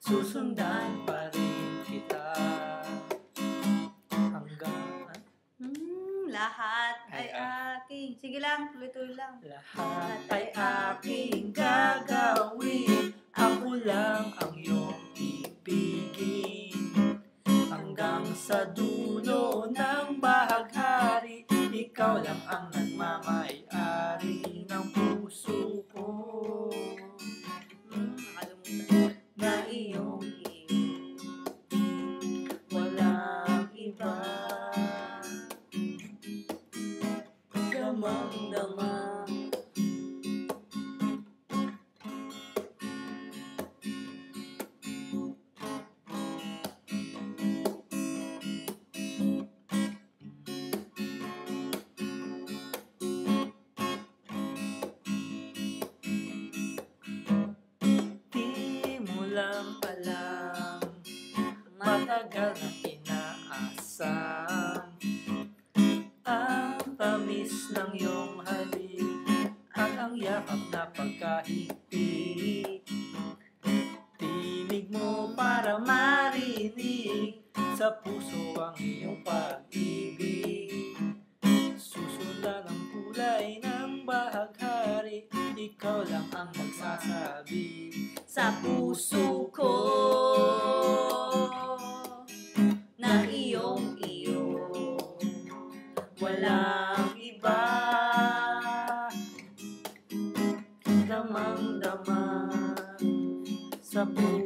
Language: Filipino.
susundan pa rin kita hanggang lahat ay aking. Sige lang, tuloy-tuloy lang. lahat ay aking gagawin. Ako lang ang iyong ibigin hanggang sa dulo ng bahaghari. Ikaw lang ang nagmamay-ari ng puso ko Nakalimutan. na iyong walang iba. Damang-dama lang alam, matagal na inaasam ang tamis ng iyong halik at ang yakap na pagkahigpit. Tinig mo para marinig sa puso ang iyong pag-ibig. Susundan ang kulay ng bahaghari, ikaw lang ang nagsasabi sa puso ko na iyong-iyo, walang iba. Damang-dama sa puso